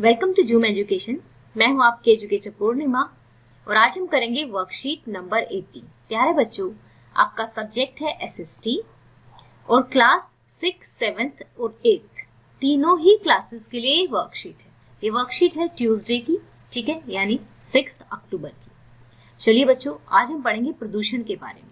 Welcome to zoom education. मैं हूं आपकी एजुकेटर पूर्णिमा और आज हम करेंगे वर्कशीट नंबर 18। प्यारे बच्चों, आपका सब्जेक्ट है एसएसटी और क्लास 6, 7 और 8 तीनों ही क्लासेस के लिए वर्कशीट है। ये वर्कशीट है ट्यूसडे की, ठीक है, यानी 6 अक्टूबर की। चलिए बच्चों, आज हम पढ़ेंगे प्रदूषण के बारे में।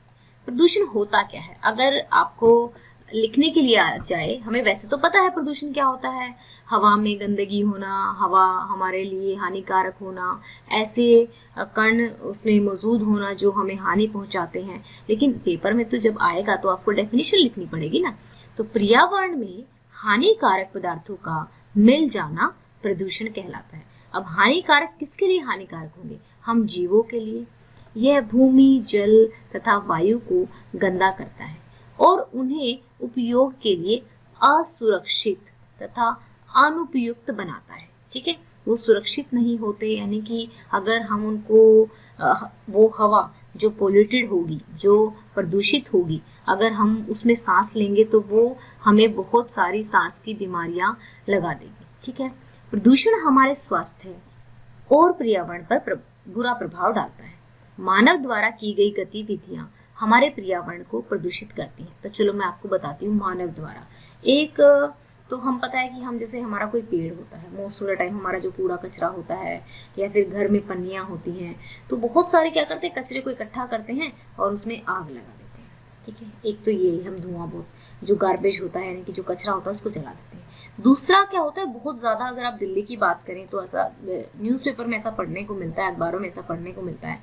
प्रदूषण होता क्या है? अगर आपको लिखने के लिए आ जाए, हमें वैसे तो पता है प्रदूषण क्या होता है। हवा में गंदगी होना, हवा हमारे लिए हानिकारक होना, ऐसे कण उसमें मौजूद होना जो हमें हानि पहुंचाते हैं। लेकिन पेपर में तो जब आएगा तो आपको डेफिनेशन लिखनी पड़ेगी ना। तो पर्यावरण में हानिकारक पदार्थों का मिल जाना प्रदूषण कहलाता है। अब हानिकारक किसके लिए हानिकारक होंगे? हम जीवों के लिए। यह भूमि, जल तथा वायु को गंदा करता है और उन्हें उपयोग के लिए असुरक्षित तथा अनुपयुक्त बनाता है। ठीक है, वो सुरक्षित नहीं होते, यानी कि अगर हम उनको वो हवा जो पोल्यूटेड होगी, जो प्रदूषित होगी, अगर हम उसमें सांस लेंगे तो वो हमें बहुत सारी सांस की बीमारियां लगा देगी। ठीक है, प्रदूषण हमारे स्वास्थ्य और पर्यावरण पर बुरा प्रभाव डालता है। मानव द्वारा की गई गतिविधियां हमारे पर्यावरण को प्रदूषित करती हैं। तो चलो मैं आपको बताती हूँ मानव द्वारा। एक तो हम पता है कि हम जैसे हमारा कोई पेड़ होता है, मोस्ट ऑफ द टाइम हमारा जो कूड़ा कचरा होता है या फिर घर में पन्नियां होती हैं, तो बहुत सारे क्या करते हैं, कचरे को इकट्ठा करते हैं और उसमें आग लगा देते हैं। ठीक है, एक तो ये हम धुआं, बहुत जो गार्बेज होता है यानी कि जो कचरा होता है उसको जला देते हैं। दूसरा क्या होता है, बहुत ज्यादा अगर आप दिल्ली की बात करें तो ऐसा न्यूज़पेपर में ऐसा पढ़ने को मिलता है, अखबारों में ऐसा पढ़ने को मिलता है,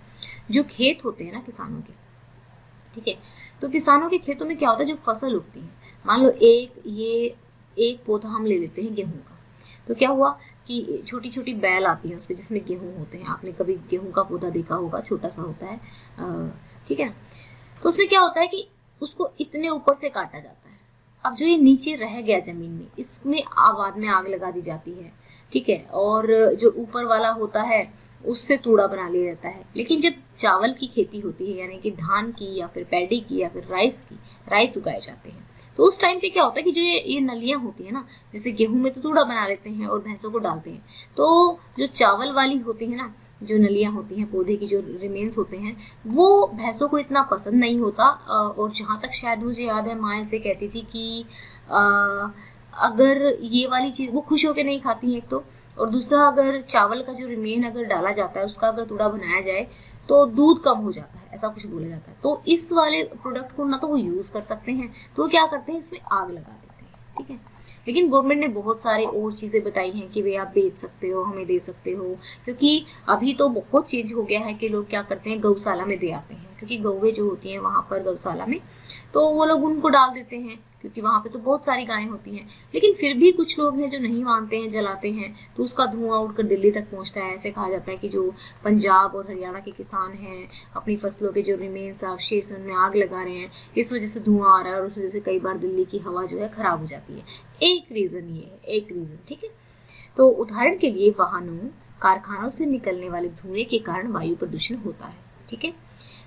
जो खेत होते हैं ना किसानों के, ठीक है, तो किसानों के खेतों में क्या होता है, जो फसल उगती है, मान लो एक पौधा हम ले लेते हैं गेहूं का, तो क्या हुआ कि छोटी छोटी बैल आती है उसमें जिसमें गेहूं होते हैं। आपने कभी गेहूं का पौधा देखा होगा, छोटा सा होता है, ठीक है ना। तो उसमें क्या होता है कि उसको इतने ऊपर से काटा जाता है। अब जो ये नीचे रह गया जमीन में, इसमें बाद में आग लगा दी जाती है, ठीक है, और जो ऊपर वाला होता है उससे तूड़ा बना लिया जाता है। लेकिन जब चावल की खेती होती है, यानी कि धान की या फिर पैडी की या फिर राइस उगाए जाते हैं, तो उस टाइम पे क्या होता है कि जो ये नलियां होती है ना, जैसे गेहूं में तो तूड़ा बना लेते हैं और भैंसों को डालते हैं, तो जो चावल वाली होती है ना, जो नलियां होती हैं पौधे की, जो रिमेन्स होते हैं, वो भैंसों को इतना पसंद नहीं होता। और जहां तक शायद मुझे याद है, माँ ऐसे कहती थी कि अगर ये वाली चीज वो खुश होकर नहीं खाती है एक तो, और दूसरा अगर चावल का जो रिमेन अगर डाला जाता है, उसका अगर तूड़ा बनाया जाए तो दूध कम हो जाता है, ऐसा कुछ बोला जाता है। तो इस वाले प्रोडक्ट को ना तो वो यूज कर सकते हैं, तो वो क्या करते हैं, इसमें आग लगा देते हैं। ठीक है, लेकिन गवर्नमेंट ने बहुत सारे और चीजें बताई हैं कि वे आप बेच सकते हो, हमें दे सकते हो, क्योंकि अभी तो बहुत चेंज हो गया है कि लोग क्या करते हैं, गौशाला में दे आते हैं, क्योंकि गौवे जो होती हैं वहां पर गौशाला में, तो वो लोग उनको डाल देते हैं, क्योंकि वहां पे तो बहुत सारी गायें होती हैं। लेकिन फिर भी कुछ लोग हैं जो नहीं मानते हैं, जलाते हैं, तो उसका धुआं उड़कर दिल्ली तक पहुंचता है। ऐसे कहा जाता है कि जो पंजाब और हरियाणा के किसान हैं, अपनी फसलों के जो रिमेन्स अवशेष उनमें आग लगा रहे हैं, इस वजह से धुआं आ रहा है और उस वजह से कई बार दिल्ली की हवा जो है खराब हो जाती है। एक रीजन ये है, एक रीजन, ठीक है। तो उदाहरण के लिए वाहनों, कारखानों से निकलने वाले धुएं के कारण वायु प्रदूषण होता है। ठीक है,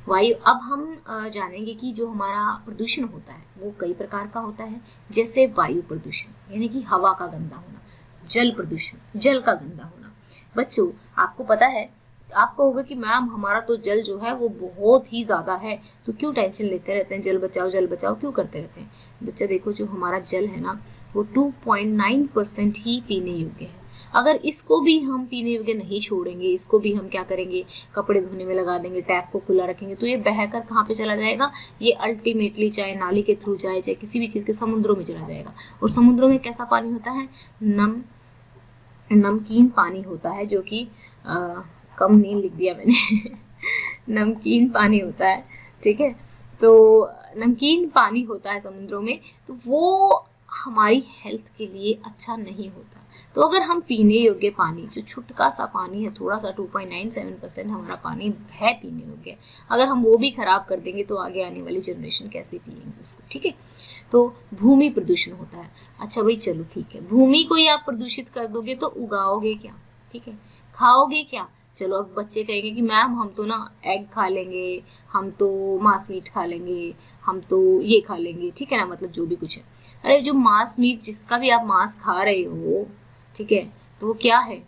वायु, अब हम जानेंगे कि जो हमारा प्रदूषण होता है वो कई प्रकार का होता है। जैसे वायु प्रदूषण यानी कि हवा का गंदा होना, जल प्रदूषण, जल का गंदा होना। बच्चों, आपको पता है, आपको होगा कि मैम हमारा तो जल जो है वो बहुत ही ज्यादा है, तो क्यों टेंशन लेते रहते हैं, जल बचाओ क्यों करते रहते हैं। बच्चा देखो, जो हमारा जल है ना, वो 2.9% ही पीने योग्य है। अगर इसको भी हम पीने योग्य नहीं छोड़ेंगे, इसको भी हम क्या करेंगे, कपड़े धोने में लगा देंगे, टैप को खुला रखेंगे, तो ये बहकर कहाँ पे चला जाएगा, ये अल्टीमेटली चाहे नाली के थ्रू जाए, चाहे किसी भी चीज के, समुद्रों में चला जाएगा। और समुद्रों में कैसा पानी होता है, नमकीन पानी होता है, जो कि कम नहीं लिख दिया मैंने नमकीन पानी होता है, ठीक है। तो नमकीन पानी होता है समुद्रों में, तो वो हमारी हेल्थ के लिए अच्छा नहीं होता। तो अगर हम पीने योग्य पानी, जो छुटका सा पानी है, थोड़ा सा 2.97% हमारा पानी है पीने योग्य, अगर हम वो भी खराब कर देंगे तो आगे आने वाली जनरेशन कैसे पिएंगे उसको। ठीक है, तो भूमि प्रदूषण होता है। अच्छा भाई, चलो ठीक है, भूमि को ही आप प्रदूषित कर दोगे तो उगाओगे क्या, ठीक है, खाओगे क्या। चलो अब बच्चे कहेंगे कि मैम हम तो ना एग खा लेंगे, हम तो मांस मीट खा लेंगे, हम तो ये खा लेंगे, ठीक है ना, मतलब जो भी कुछ है। अरे जो मांस मीट, जिसका भी आप मांस खा रहे हो, ठीक है, तो वो क्या है,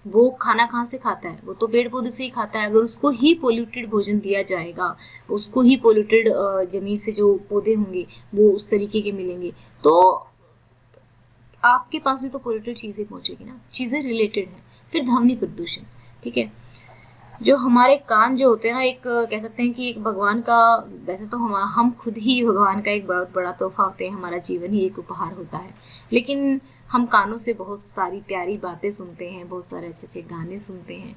वो खाना कहाँ से खाता है, वो तो पेड़ पौधे से ही खाता है। अगर उसको ही पोल्यूटेड भोजन दिया जाएगा, उसको ही पोल्यूटेड जमीन से जो पौधे होंगे वो उस तरीके के मिलेंगे, तो आपके पास भी तो पोल्यूटेड चीजें पहुंचेगी ना, चीजें रिलेटेड हैं। फिर ध्वनि प्रदूषण, ठीक है। जो हमारे कान जो होते हैं ना, एक कह सकते हैं कि एक भगवान का, वैसे तो हम खुद ही भगवान का एक बहुत बड़ा तोहफा होते हैं, हमारा जीवन ही एक उपहार होता है, लेकिन हम कानों से बहुत सारी प्यारी बातें सुनते हैं, बहुत सारे अच्छे अच्छे गाने सुनते हैं।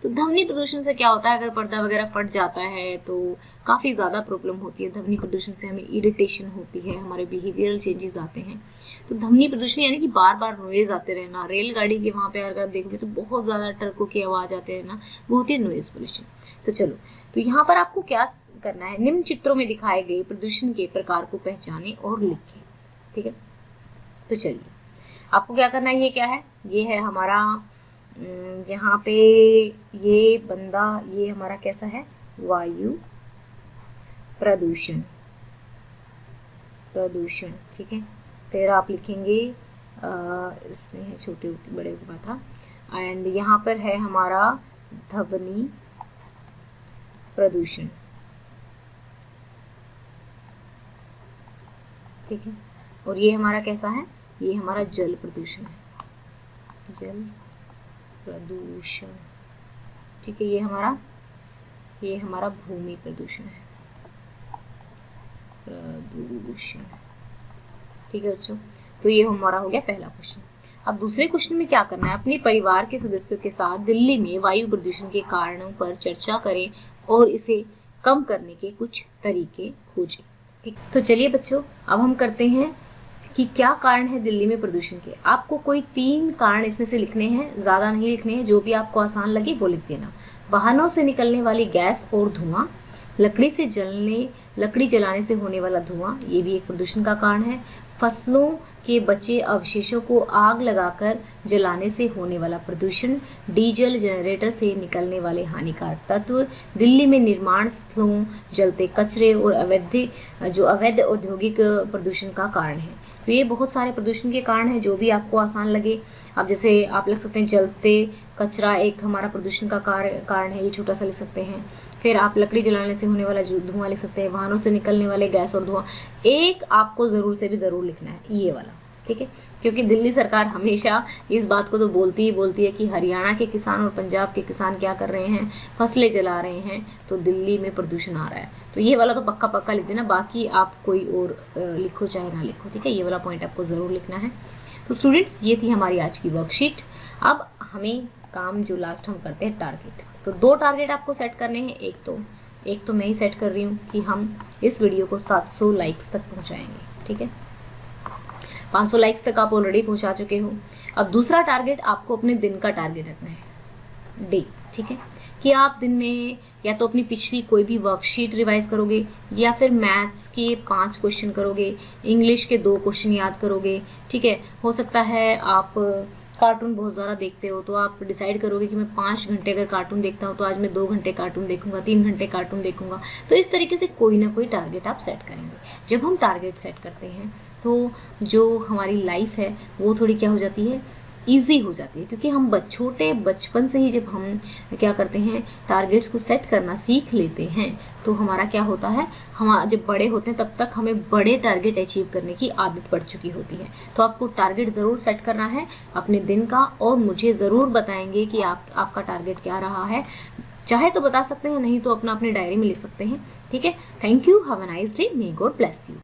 तो ध्वनि प्रदूषण से क्या होता है, अगर पर्दा वगैरह फट जाता है तो काफ़ी ज़्यादा प्रॉब्लम होती है। ध्वनि प्रदूषण से हमें इरिटेशन होती है, हमारे बिहेवियरल चेंजेस आते हैं। तो ध्वनि प्रदूषण यानी कि बार बार नॉइज आते रहना, रेलगाड़ी के वहाँ पे अगर आप देखोगे तो बहुत ज़्यादा ट्रकों की आवाज़ आते रहना, वो होती है नॉइज पोल्यूशन। तो चलो, तो यहाँ पर आपको क्या करना है, निम्न चित्रों में दिखाए गए प्रदूषण के प्रकार को पहचानें और लिखें, ठीक है। तो चलिए, आपको क्या करना है, ये क्या है, ये है हमारा यहाँ पे ये बंदा, ये हमारा कैसा है, वायु प्रदूषण, प्रदूषण, ठीक है। फिर आप लिखेंगे इसमें है छोटे बड़े की बात था, एंड यहाँ पर है हमारा ध्वनि प्रदूषण, ठीक है। और ये हमारा कैसा है, ये हमारा जल प्रदूषण है, जल प्रदूषण, ठीक है। ये हमारा भूमि प्रदूषण है, प्रदूषण, ठीक है बच्चों। तो ये हमारा हो गया पहला क्वेश्चन। अब दूसरे क्वेश्चन में क्या करना है, अपने परिवार के सदस्यों के साथ दिल्ली में वायु प्रदूषण के कारणों पर चर्चा करें और इसे कम करने के कुछ तरीके खोजें, ठीक। तो चलिए बच्चों, अब हम करते हैं कि क्या कारण है दिल्ली में प्रदूषण के। आपको कोई 3 कारण इसमें से लिखने हैं, ज़्यादा नहीं लिखने हैं, जो भी आपको आसान लगे वो लिख देना। वाहनों से निकलने वाली गैस और धुआं, लकड़ी जलाने से होने वाला धुआं, ये भी एक प्रदूषण का कारण है। फसलों के बचे अवशेषों को आग लगाकर जलाने से होने वाला प्रदूषण, डीजल जनरेटर से निकलने वाले हानिकारक तत्व, दिल्ली में निर्माण स्थलों जलते कचरे और अवैध औद्योगिक प्रदूषण का कारण है। तो ये बहुत सारे प्रदूषण के कारण हैं, जो भी आपको आसान लगे। अब जैसे आप लिख सकते हैं जलते कचरा एक हमारा प्रदूषण का कारण है, ये छोटा सा लिख सकते हैं। फिर आप लकड़ी जलाने से होने वाला धुआं लिख सकते हैं, वाहनों से निकलने वाले गैस और धुआं। एक आपको ज़रूर से भी ज़रूर लिखना है ये वाला, ठीक है, क्योंकि दिल्ली सरकार हमेशा इस बात को तो बोलती है कि हरियाणा के किसान और पंजाब के किसान क्या कर रहे हैं, फसलें जला रहे हैं, तो दिल्ली में प्रदूषण आ रहा है। तो ये वाला तो पक्का लिख देना, बाकी आप कोई और लिखो चाहे ना लिखो, ठीक है। ये वाला पॉइंट आपको ज़रूर लिखना है। तो स्टूडेंट्स, ये थी हमारी आज की वर्कशीट। अब हमें काम जो लास्ट हम करते हैं, टारगेट। तो 2 टारगेट आपको सेट करने हैं। एक तो मैं ही सेट कर रही हूँ कि हम इस वीडियो को 700 लाइक्स तक पहुँचाएंगे, ठीक है। 500 लाइक्स तक आप ऑलरेडी पहुँचा चुके हो। अब दूसरा टारगेट आपको अपने दिन का टारगेट रखना है, डे, ठीक है, कि आप दिन में या तो अपनी पिछली कोई भी वर्कशीट रिवाइज करोगे, या फिर मैथ्स के 5 क्वेश्चन करोगे, इंग्लिश के 2 क्वेश्चन याद करोगे, ठीक है। हो सकता है आप कार्टून बहुत ज़्यादा देखते हो, तो आप डिसाइड करोगे कि मैं 5 घंटे अगर कार्टून देखता हूँ तो आज मैं 2 घंटे कार्टून देखूंगा, 3 घंटे कार्टून देखूंगा। तो इस तरीके से कोई ना कोई टारगेट आप सेट करेंगे। जब हम टारगेट सेट करते हैं तो जो हमारी लाइफ है वो थोड़ी क्या हो जाती है, ईजी हो जाती है, क्योंकि हम छोटे बचपन से ही जब हम क्या करते हैं, टारगेट्स को सेट करना सीख लेते हैं, तो हमारा क्या होता है, हम जब बड़े होते हैं तब तक हमें बड़े टारगेट अचीव करने की आदत पड़ चुकी होती है। तो आपको टारगेट ज़रूर सेट करना है अपने दिन का, और मुझे ज़रूर बताएंगे कि आपका टारगेट क्या रहा है। चाहे तो बता सकते हैं, नहीं तो अपनी डायरी में लिख सकते हैं, ठीक है। Thank you, have a nice day, may God bless you.